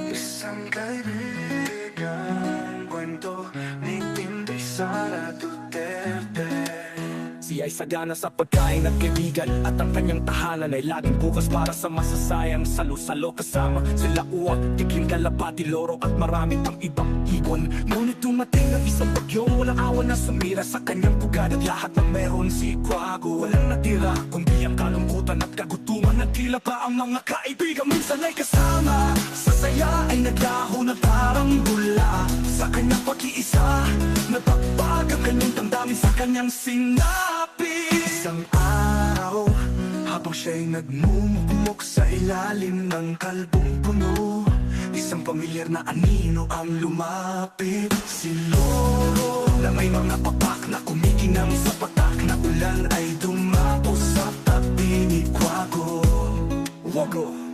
Isang kaibigan, kwento ni Inday Sara Duterte. Siya ay sagana sa pagkain at kaibigan, at ang kanyang tahanan ay laging bukas para sa masasayang salo-salo. Kasama sila Uwak, Tikim, Kalapati, Loro at marami pang ibang ibon. Ngunit dumating ang isang bagyo, walang awan na sumira sa kanyang pugad, at lahat ng meron si Quago. Walang natira kundi ang kalungkutan at kagutuman, at tila pa ang mga kaibigan minsan ay kasama. Sa saya ay naglaho na parang bula. Sa kanyang pag-iisa nagpapag ang kanyang damdamin sa kanyang sinabi. Isang araw, habang siya'y nagmumukmok sa ilalim ng kalbong puno, isang pamilyar na anino ang lumapit. Si Loro na may mga papak na kumikinang sa patak na ulan ay dumapo sa tabi ni Quago. Wago